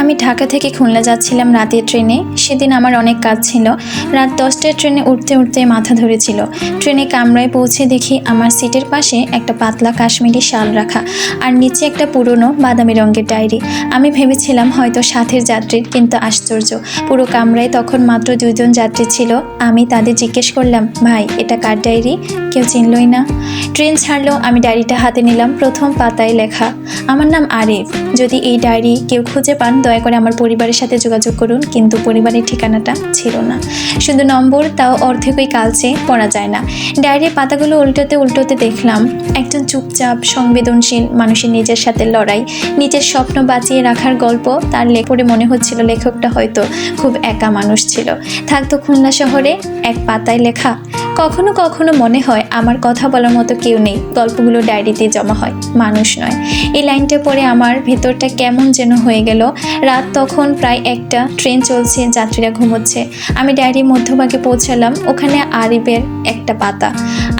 আমি ঢাকা থেকে খুলনা যাচ্ছিলাম রাতের ট্রেনে। সেদিন আমার অনেক কাজ ছিল। রাত 10টায় ট্রেনে উঠতে উঠতে মাথা ধরেছিল। ট্রেনে কামরায় পৌঁছে দেখি আমার সিটের পাশে একটা পাতলা কাশ্মীরি শাল রাখা, আর নিচে একটা পুরনো বাদামি রঙের ডায়েরি। আমি ভেবেছিলাম হয়তো সাথের যাত্রীর, কিন্তু আশ্চর্য, পুরো কামরায় তখন মাত্র 2জন যাত্রী ছিল। আমি তাদের জিজ্ঞেস করলাম, ভাই এটা কার ডায়েরি? কেউ চিনলই না। ট্রেন ছাড়লো, আমি ডায়েরিটা হাতে নিলাম। প্রথম পাতায় লেখা, আমার নাম আরিফ। যদি এই ডায়েরি কেউ খুঁজে পান দয়া করে আমার পরিবারের সাথে যোগাযোগ করুন। কিন্তু পরিবারের ঠিকানাটা ছিল না, শুধু নম্বর, তাও অর্ধেকই কালচে, পড়া যায় না। ডায়েরির পাতাগুলো উল্টোতে উল্টোতে দেখলাম একজন চুপচাপ সংবেদনশীল মানুষের নিজের সাথে লড়াই, নিজের স্বপ্ন বাঁচিয়ে রাখার গল্প। তার পড়ে মনে হচ্ছিল লেখকটা হয়তো খুব একা মানুষ ছিল, থাকতো খুলনা শহরে। এক পাতায় লেখা, কখনো কখনো মনে হয় আমার কথা বলার মতো কেউ নেই, গল্পগুলো ডায়েরিতে জমা হয়, মানুষ নয়। এই লাইনটা পড়ে আমার ভেতরটা কেমন যেন হয়ে গেল। রাত তখন প্রায় 1টা, ট্রেন চলছে, যাত্রীরা ঘুমোচ্ছে। আমি ডায়েরির মধ্যভাগে পৌঁছালাম। ওখানে আরিফের একটা পাতা।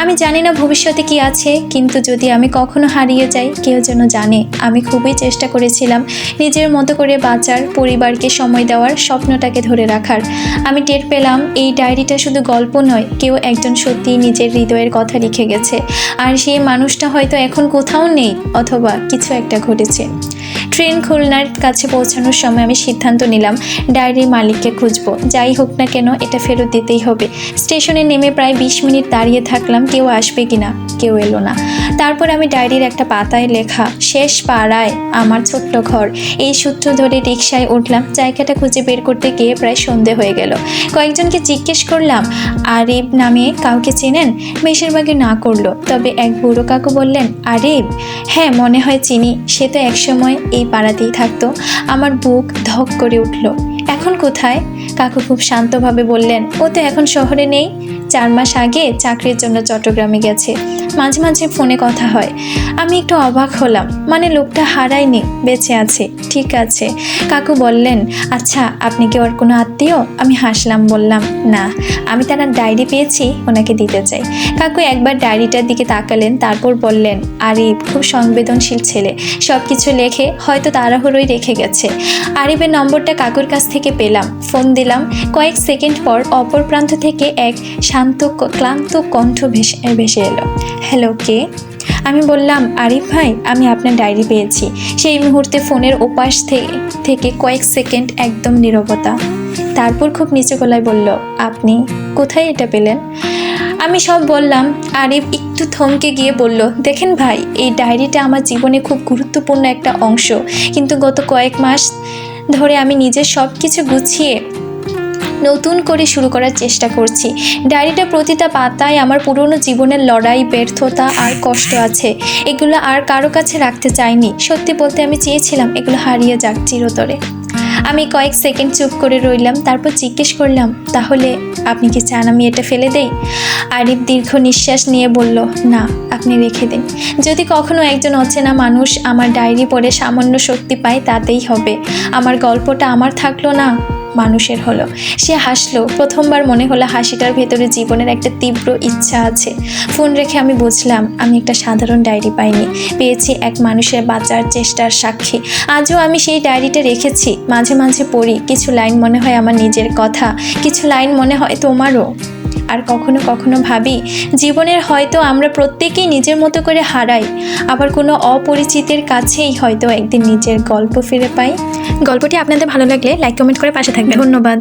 আমি জানি না ভবিষ্যতে কি আছে, কিন্তু যদি আমি কখনো হারিয়ে যাই, কেউ যেন জানে আমি খুবই চেষ্টা করেছিলাম নিজের মতো করে বাঁচার, পরিবারকে সময় দেওয়ার, স্বপ্নটাকে ধরে রাখার। আমি টের পেলাম এই ডায়েরিটা শুধু গল্প নয়, কেউ একজন সত্যি নিজের হৃদয়ের কথা লিখে গেছে। আর সেই মানুষটা হয়তো এখন কোথাও নেই, অথবা কিছু একটা ঘটেছে। ট্রেন খুলনার কাছে পৌঁছানোর সময় আমি সিদ্ধান্ত নিলাম ডায়েরির মালিককে খুঁজবো, যাই হোক না কেন এটা ফেরত দিতেই হবে। স্টেশনে নেমে প্রায় 20 মিনিট দাঁড়িয়ে থাকলাম, কেউ আসবে কিনা। কেউ এলো না। তারপর আমি ডায়েরির একটা পাতায় লেখা, শেষ পাড়ায় আমার ছোট্ট ঘর। এই সূত্র ধরে রিকশায় উঠলাম। জায়গাটা খুঁজে বের করতে গিয়ে প্রায় সন্ধে হয়ে গেল। কয়েকজনকে জিজ্ঞেস করলাম, আরিফ নামে কাউকে চেনেন? বেশিরভাগই না করলো, তবে এক বুড়ো কাকু বললেন, আরিফ? হ্যাঁ, মনে হয় চিনি, সে তো একসময় এই পাড়াতেই থাকতো। আমার বুক ধক করে উঠল। এখন কোথায়? কাকু খুব শান্তভাবে বললেন, ও তো এখন শহরে নেই, 4 মাস আগে চাকরির জন্য চট্টগ্রামে গেছে। মাঝে মাঝে ফোনে কথা হয়। আমি একটু অবাক হলাম, মানে লোকটা হারায়নি, বেঁচে আছে। ঠিক আছে। কাকু বললেন, আচ্ছা আপনি কি ওর কোনো আত্মীয়? আমি হাসলাম, বললাম, না, আমি তার ডায়েরি পেয়েছি, ওনাকে দিতে চাই। কাকু একবার ডায়েরিটার দিকে তাকালেন, তারপর বললেন, আরিফ খুব সংবেদনশীল ছেলে, সব কিছু লেখে, হয়তো তাড়াহুড়োই রেখে গেছে। আরিফের নম্বরটা কাকুর কাছ থেকে পেলাম, ফোন দিলাম। কয়েক সেকেন্ড পর অপর প্রান্ত থেকে এক শান্ত ক্লান্ত কণ্ঠ ভেসে এলো, হ্যালো, কে? আমি বললাম, আরিফ ভাই, আমি আপনার ডায়েরি পেয়েছি। সেই মুহূর্তে ফোনের ওপাশ থেকে কয়েক সেকেন্ড একদম নীরবতা। তারপর খুব নিচু গলায় বলল, আপনি কোথায় এটা পেলেন? আমি সব বললাম। আরিফ একটু থমকে গিয়ে বলল, দেখেন ভাই, এই ডায়েরিটা আমার জীবনে খুব গুরুত্বপূর্ণ একটা অংশ, কিন্তু গত কয়েক মাস ধরে আমি নিজের সব কিছু গুছিয়ে নতুন করে শুরু করার চেষ্টা করছি। ডায়েরিটা প্রতিটা পাতায় আমার পুরনো জীবনের লড়াই, ব্যর্থতা আর কষ্ট আছে। এগুলো আর কারো কাছে রাখতে চাইনি। সত্যি বলতে আমি চেয়েছিলাম এগুলো হারিয়ে যাক চিরতরে। আমি কয়েক সেকেন্ড চুপ করে রইলাম, তারপর জিজ্ঞেস করলাম, তাহলে আপনি কি চান আমি এটা ফেলে দেই? আরিফ দীর্ঘ নিঃশ্বাস নিয়ে বলল, না, আপনি রেখে দিন। যদি কখনো একজন অচেনা মানুষ আমার ডায়েরি পড়ে সামান্য শক্তি পায়, তাতেই হবে। আমার গল্পটা আমার থাকলো না, মানুষের হলো। সে হাসলো। প্রথমবার মনে হলো হাসিটার ভেতরে জীবনের একটা তীব্র ইচ্ছা আছে। ফোন রেখে আমি বুঝলাম আমি একটা সাধারণ ডায়েরি পাইনি, পেয়েছি এক মানুষের বাঁচার চেষ্টার সাক্ষী। আজও আমি সেই ডায়েরিটা রেখেছি, মাঝে মাঝে পড়ি। কিছু লাইন মনে হয় আমার নিজের কথা, কিছু লাইন মনে হয় তোমারও। আর কখনো কখনো ভাবি, জীবনের হয়তো আমরা প্রত্যেকেই নিজের মতো করে হারাই, আবার কোনো অপরিচিতের কাছেই হয়তো একদিন নিজের গল্প ফিরে পাই। গল্পটি আপনাদের ভালো লাগলে লাইক কমেন্ট করে পাশে থাকবেন। ধন্যবাদ।